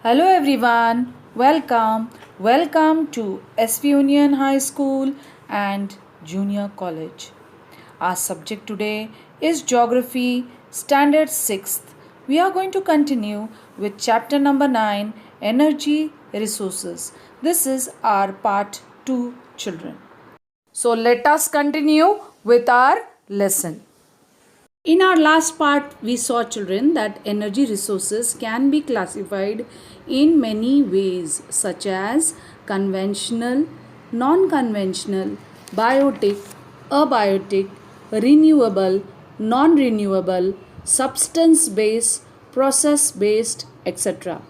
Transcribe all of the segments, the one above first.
Hello everyone, welcome to SV Union High School and Junior College. Our subject today is Geography Standard 6th. We are going to continue with chapter number 9, Energy Resources. This is our part 2, children. So let us continue with our lesson. In our last part, we saw, children, that energy resources can be classified in many ways, such as conventional, non conventional, biotic, abiotic, renewable, non renewable, substance based, process based, etc.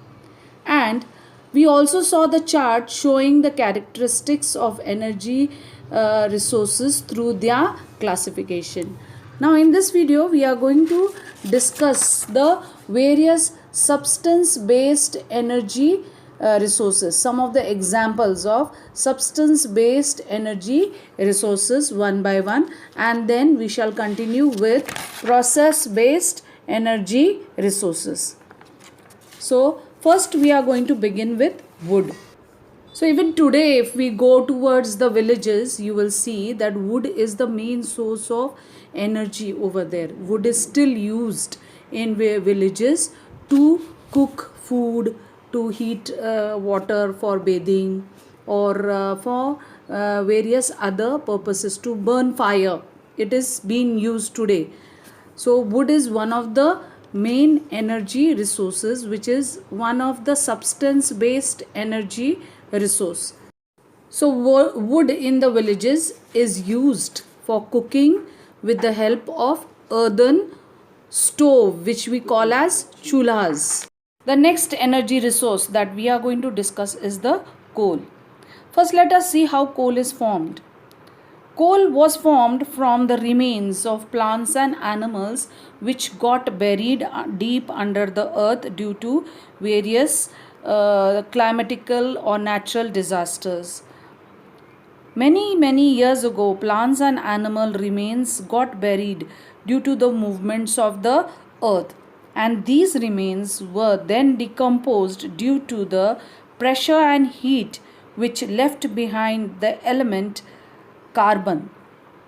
And we also saw the chart showing the characteristics of energy resources through their classification. Now in this video we are going to discuss the various substance based energy resources, some of the examples of substance based energy resources one by one, and then we shall continue with process based energy resources. So first we are going to begin with wood. So even today, if we go towards the villages, you will see that wood is the main source of energy over there. Wood is still used in villages to cook food, to heat water for bathing, or for various other purposes, to burn fire. It is being used today. So wood is one of the main energy resources, which is one of the substance based energy resource. So wood in the villages is used for cooking with the help of earthen stove, which we call as chulhas. The next energy resource that we are going to discuss is the coal. First, let us see how coal is formed. Coal was formed from the remains of plants and animals which got buried deep under the earth due to various climatical or natural disasters. Many years ago, plants and animal remains got buried due to the movements of the earth, and these remains were then decomposed due to the pressure and heat which left behind the element carbon.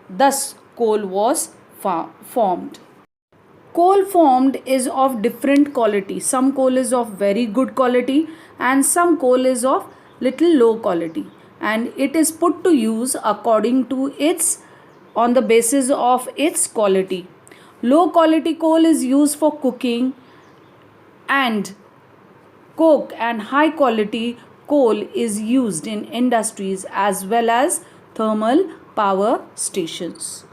Thus, coal was formed. Coal formed is of different quality. Some coal is of very good quality and some coal is of little low quality, and it is put to use according to its on the basis of its quality. Low quality coal is used for cooking and coke, and high quality coal is used in industries as well as thermal power stations.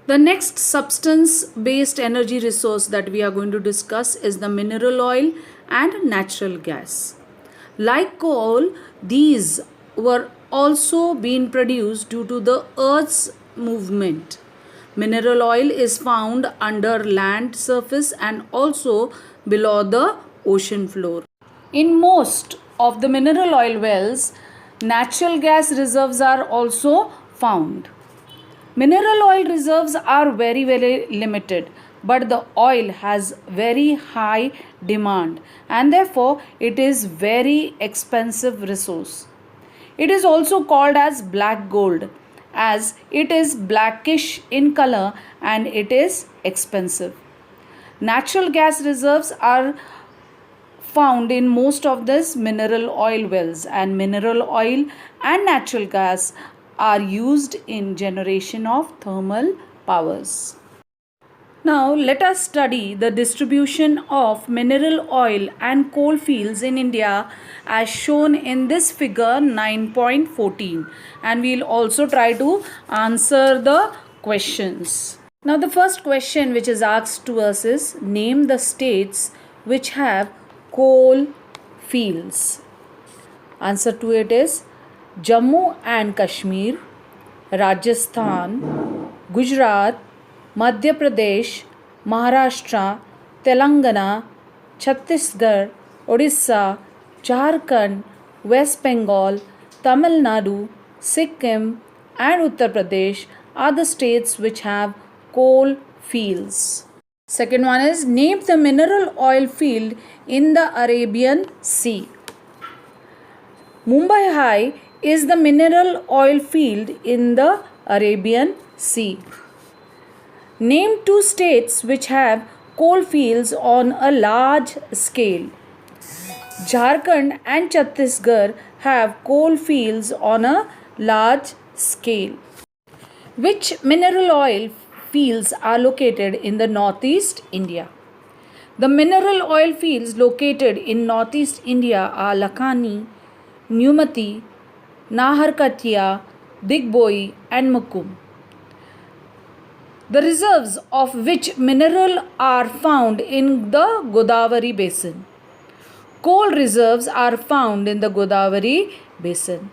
The next substance based energy resource that we are going to discuss is the mineral oil and natural gas. Like coal, these were also being produced due to the earth's movement. Mineral oil is found under land surface and also below the ocean floor. In most of the mineral oil wells, natural gas reserves are also found. Mineral oil reserves are very limited, but the oil has very high demand and therefore it is very expensive resource. It is also called as black gold as it is blackish in color and it is expensive. Natural gas reserves are found in most of these mineral oil wells, and mineral oil and natural gas are used in generation of thermal powers. Now let us study the distribution of mineral oil and coal fields in India as shown in this figure 9.14, and we'll also try to answer the questions. Now the first question which is asked to us is, name the states which have coal fields. Answer to it is Jammu and Kashmir, Rajasthan, Gujarat, Madhya Pradesh, Maharashtra, Telangana, Chhattisgarh, Odisha, Jharkhand, West Bengal, Tamil Nadu, Sikkim and Uttar Pradesh are the states which have coal fields. Second one is name the mineral oil field in the Arabian Sea. Mumbai High is the mineral oil field in the Arabian Sea. Name two states which have coal fields on a large scale. Jharkhand and Chhattisgarh have coal fields on a large scale. Which mineral oil fields are located in the northeast India? The mineral oil fields located in northeast India are Lakhani, Numati, Naharkatia, Digboi and Mukum. The reserves of which mineral are found in the Godavari basin? Coal reserves are found in the Godavari basin.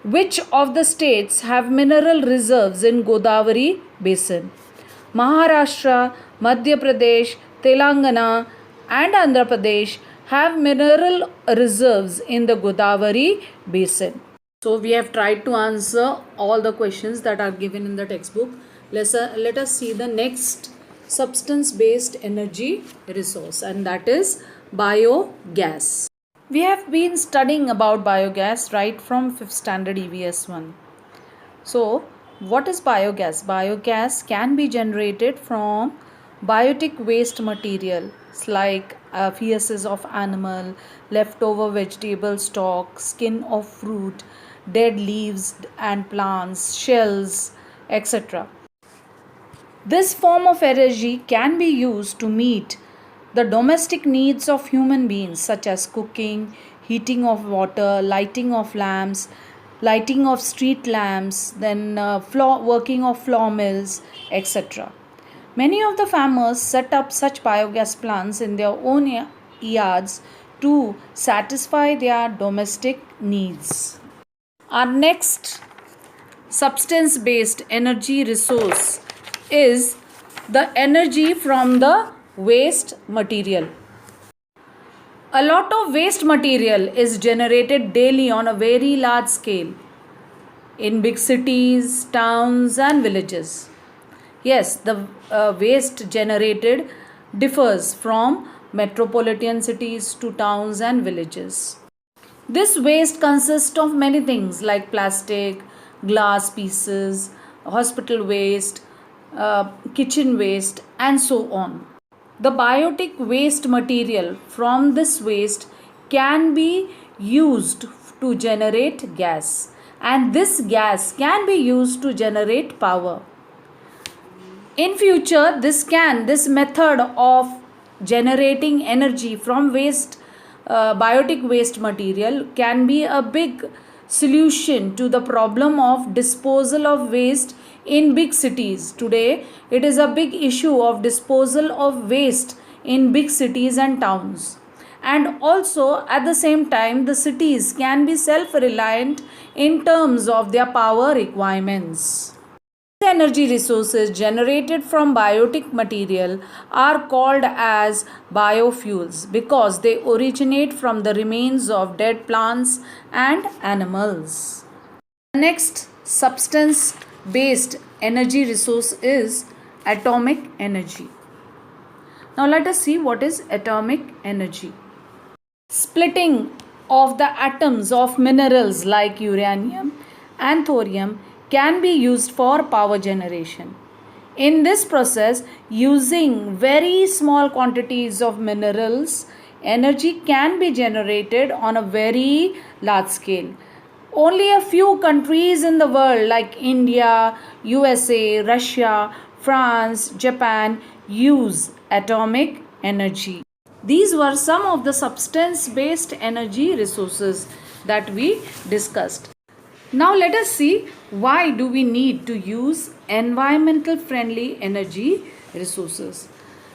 Which of the states have mineral reserves in Godavari basin? Maharashtra, Madhya Pradesh, Telangana and Andhra Pradesh have mineral reserves in the Godavari basin. So we have tried to answer all the questions that are given in the textbook. Let us see the next substance based energy resource, and that is biogas. We have been studying about biogas right from 5th standard EVS 1. So what is biogas? Biogas can be generated from biotic waste material like feces of animal, leftover vegetable stock, skin of fruit, dead leaves and plants, shells, etc. This form of energy can be used to meet the domestic needs of human beings such as cooking, heating of water, lighting of lamps, lighting of street lamps, then working of flour mills, etc. Many of the farmers set up such biogas plants in their own yards to satisfy their domestic needs. Our next substance based energy resource is the energy from the waste material. A lot of waste material is generated daily on a very large scale in big cities, towns and villages. Yes, the waste generated differs from metropolitan cities to towns and villages. This waste consists of many things like plastic, glass pieces, hospital waste, kitchen waste and so on. The biotic waste material from this waste can be used to generate gas, and this gas can be used to generate power. In future, this method of generating energy from biotic waste material can be a big solution to the problem of disposal of waste in big cities. Today, it is a big issue of disposal of waste in big cities and towns. And also, at the same time, the cities can be self-reliant in terms of their power requirements. Energy resources generated from biotic material are called as biofuels because they originate from the remains of dead plants and animals. The next substance based energy resource is atomic energy. Now let us see what is atomic energy. Splitting of the atoms of minerals like uranium and thorium can be used for power generation. In this process, using very small quantities of minerals, energy can be generated on a very large scale. Only a few countries in the world like India, USA, Russia, France, Japan use atomic energy. These were some of the substance-based energy resources that we discussed. Now let us see why do we need to use environmental friendly energy resources.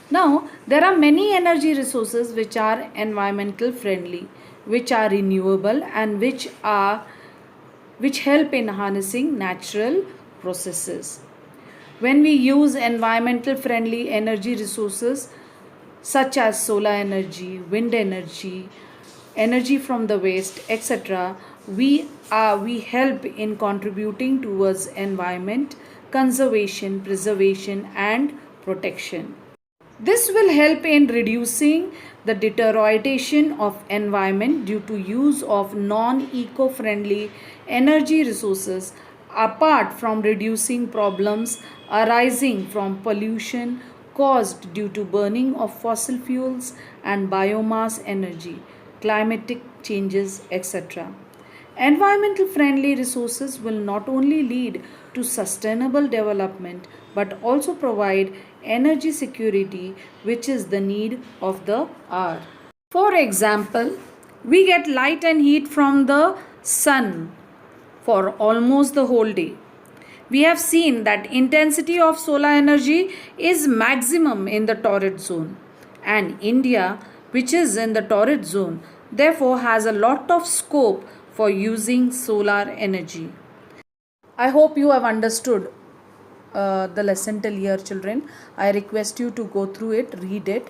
Now there are many energy resources which are environmental friendly, which are renewable and which help in harnessing natural processes. When we use environmental friendly energy resources such as solar energy, wind energy, energy from the waste, etc., we help in contributing towards environment conservation, preservation and protection. This will help in reducing the deterioration of environment due to use of non-eco-friendly energy resources, apart from reducing problems arising from pollution caused due to burning of fossil fuels and biomass energy, climatic changes, etc. Environmental friendly resources will not only lead to sustainable development but also provide energy security, which is the need of the hour. For example, we get light and heat from the sun for almost the whole day. We have seen that intensity of solar energy is maximum in the torrid zone, and India, which is in the torrid zone, therefore has a lot of scope for using solar energy. I hope you have understood the lesson till here, children. I request you to go through it, read it,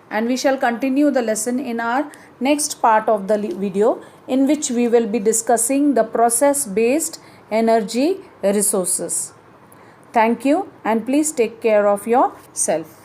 and we shall continue the lesson in our next part of the video, in which we will be discussing the process based energy resources. Thank you, and please take care of yourself.